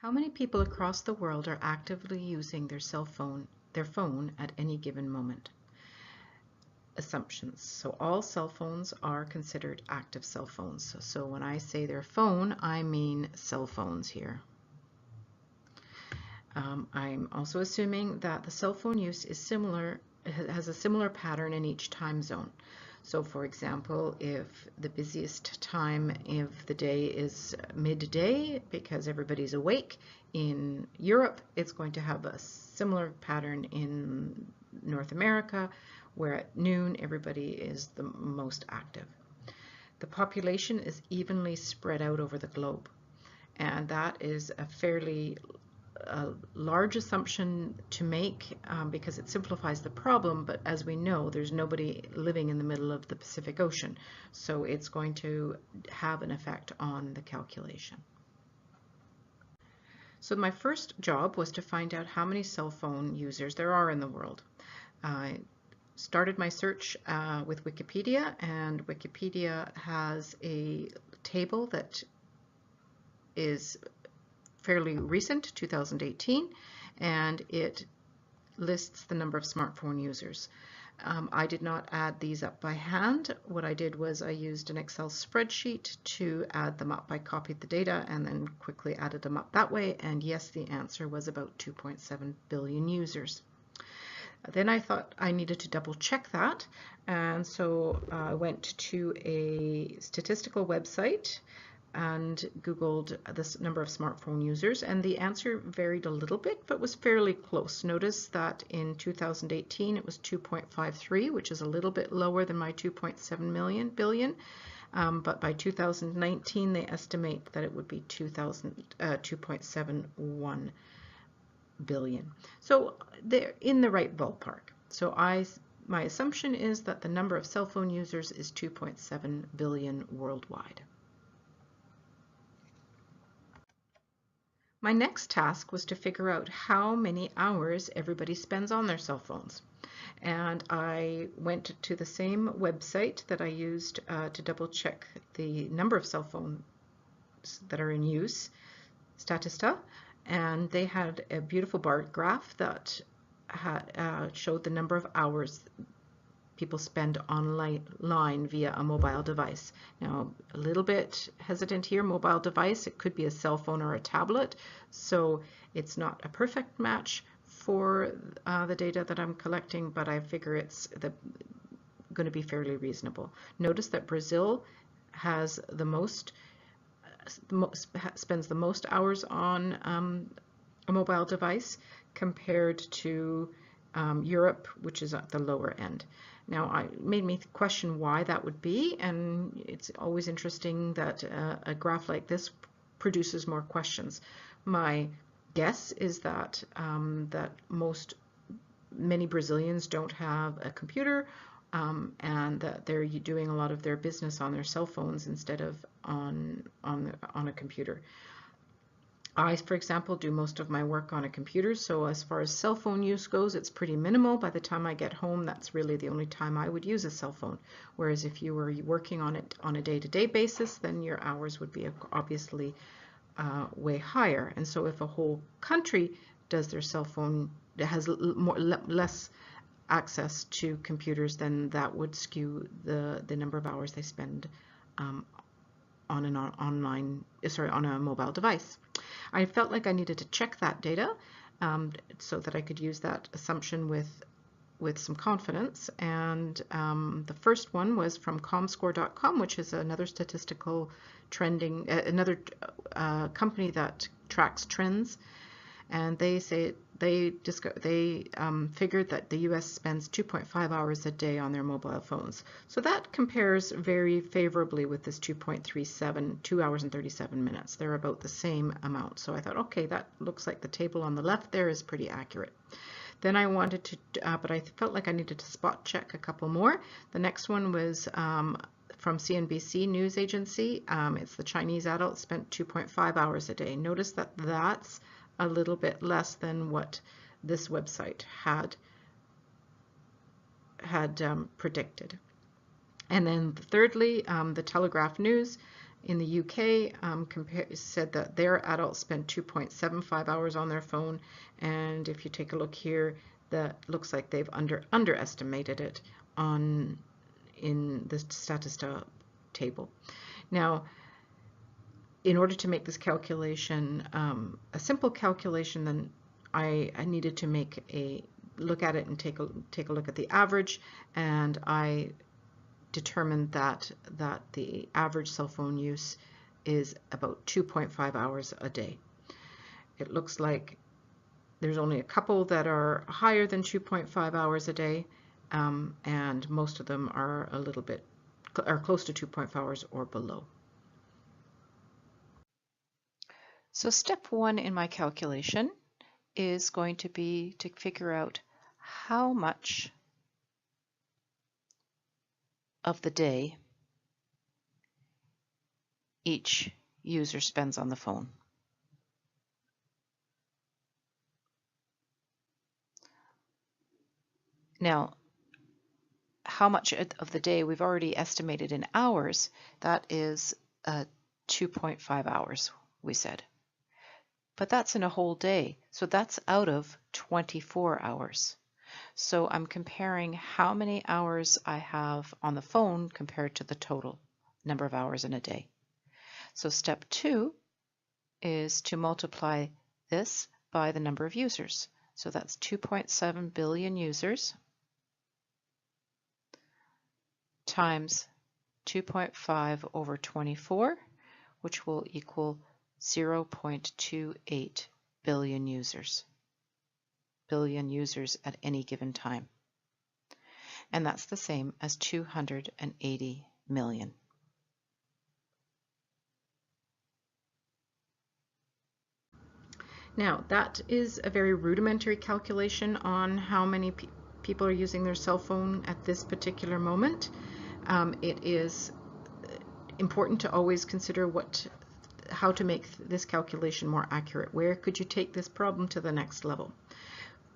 How many people across the world are actively using their phone at any given moment? Assumptions. So all cell phones are considered active cell phones. So when I say their phone, I mean cell phones here. I'm also assuming that the cell phone use is similar, has a similar pattern in each time zone. So for example, if the busiest time of the day is midday because everybody's awake in Europe, it's going to have a similar pattern in North America, where at noon everybody is the most active. The population is evenly spread out over the globe, and that is a fairly large assumption to make because it simplifies the problem, but as we know, there's nobody living in the middle of the Pacific Ocean, so it's going to have an effect on the calculation. So my first job was to find out how many cell phone users there are in the world. I started my search with Wikipedia, and Wikipedia has a table that is fairly recent, 2018, and it lists the number of smartphone users. I did not add these up by hand. What I did was I used an Excel spreadsheet to add them up. I copied the data and then quickly added them up that way, and yes, the answer was about 2.7 billion users. Then I thought I needed to double check that, and so I went to a statistical website and Googled this number of smartphone users, and the answer varied a little bit, but was fairly close. Notice that in 2018 it was 2.53, which is a little bit lower than my 2.7 billion, but by 2019 they estimate that it would be 2.71 billion. So they're in the right ballpark. So my assumption is that the number of cell phone users is 2.7 billion worldwide. My next task was to figure out how many hours everybody spends on their cell phones. And I went to the same website that I used to double check the number of cell phones that are in use, Statista, and they had a beautiful bar graph that showed the number of hours people spend online via a mobile device. Now, a little bit hesitant here, mobile device, it could be a cell phone or a tablet, so it's not a perfect match for the data that I'm collecting, but I figure it's going to be fairly reasonable. Notice that Brazil has spends the most hours on a mobile device compared to Europe, which is at the lower end. Now, it made me question why that would be, and it's always interesting that a graph like this produces more questions. My guess is that many Brazilians don't have a computer, and that they're doing a lot of their business on their cell phones instead of on a computer. I, for example, do most of my work on a computer, so as far as cell phone use goes, it's pretty minimal. By the time I get home, that's really the only time I would use a cell phone. Whereas if you were working on it on a day-to-day basis, then your hours would be obviously way higher. And so if a whole country does their cell phone, has less access to computers, then that would skew the number of hours they spend on a mobile device. I felt like I needed to check that data so that I could use that assumption with some confidence. And the first one was from comscore.com, which is another statistical trending, another company that tracks trends. And they say they figured that the US spends 2.5 hours a day on their mobile phones. So that compares very favorably with this 2.37, 2 hours and 37 minutes. They're about the same amount. So I thought, okay, that looks like the table on the left there is pretty accurate. Then I wanted to, but I felt like I needed to spot check a couple more. The next one was from CNBC News Agency. It's the Chinese adults spent 2.5 hours a day. Notice that that's a little bit less than what this website had predicted. And then thirdly, the Telegraph News in the UK said that their adults spend 2.75 hours on their phone, and if you take a look here, that looks like they've underestimated it in the Statista table. Now, in order to make this calculation a simple calculation, then I needed to look at it and take a look at the average, and I determined that the average cell phone use is about 2.5 hours a day. It looks like there's only a couple that are higher than 2.5 hours a day, and most of them are close to 2.5 hours or below. So step one in my calculation is going to be to figure out how much of the day each user spends on the phone. Now, how much of the day we've already estimated in hours, that is 2.5 hours, we said. But that's in a whole day, so that's out of 24 hours. So I'm comparing how many hours I have on the phone compared to the total number of hours in a day. So step two is to multiply this by the number of users. So that's 2.7 billion users times 2.5 over 24, which will equal 0.28 billion users. Billion users at any given time. And that's the same as 280 million. Now, that is a very rudimentary calculation on how many people are using their cell phone at this particular moment. It is important to always consider how to make this calculation more accurate. Where could you take this problem to the next level?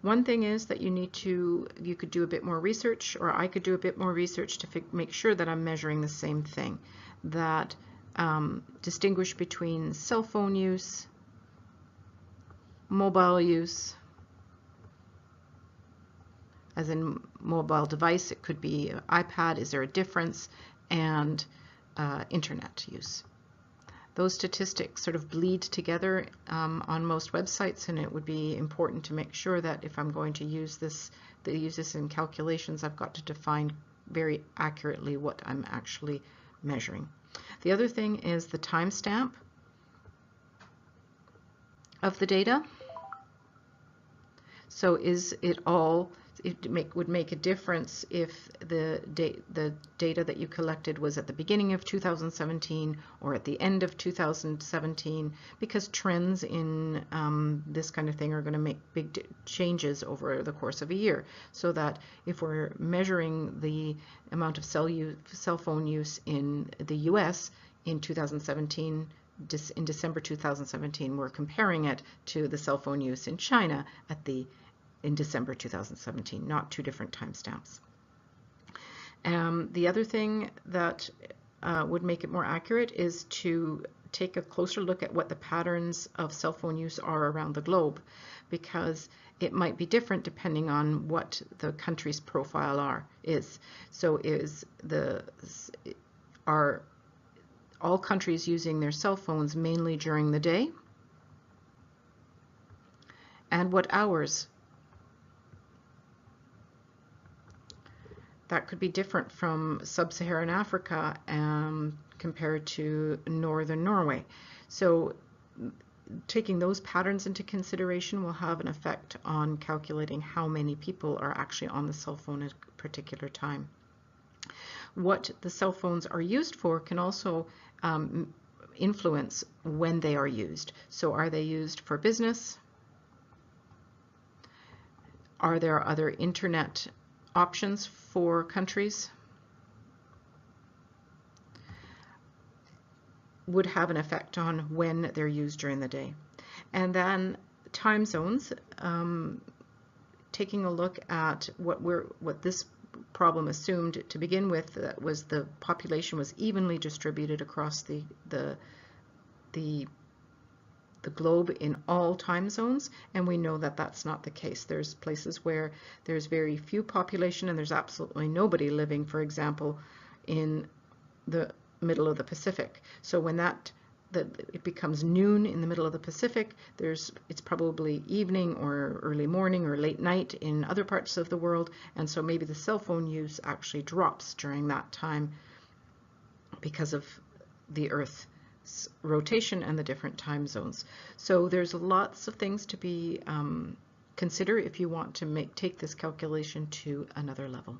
One thing is that you could do a bit more research, or I could do a bit more research to make sure that I'm measuring the same thing. That distinguish between cell phone use, mobile use, as in mobile device, it could be an iPad, is there a difference, and internet use. Those statistics sort of bleed together on most websites, and it would be important to make sure that if I'm going to use this in calculations, I've got to define very accurately what I'm actually measuring. The other thing is the timestamp of the data. So it would make a difference if the data that you collected was at the beginning of 2017 or at the end of 2017, because trends in this kind of thing are going to make big changes over the course of a year. So that if we're measuring the amount of cell phone use in the US in 2017, in December 2017, we're comparing it to the cell phone use in China in December 2017, not two different timestamps. The other thing that would make it more accurate is to take a closer look at what the patterns of cell phone use are around the globe, because it might be different depending on what the country's profile is. So are all countries using their cell phones mainly during the day? And what hours? That could be different from sub-Saharan Africa compared to northern Norway. So taking those patterns into consideration will have an effect on calculating how many people are actually on the cell phone at a particular time. What the cell phones are used for can also influence when they are used. So are they used for business? Are there other internet options for countries? Would have an effect on when they're used during the day. And then time zones, taking a look at what this problem assumed to begin with was the population was evenly distributed across the globe in all time zones, and we know that that's not the case. There's places where there's very few population and there's absolutely nobody living, for example, in the middle of the Pacific. So when it becomes noon in the middle of the Pacific, it's probably evening or early morning or late night in other parts of the world, and so maybe the cell phone use actually drops during that time because of the Earth's rotation and the different time zones. So there's lots of things to be consider if you want to take this calculation to another level.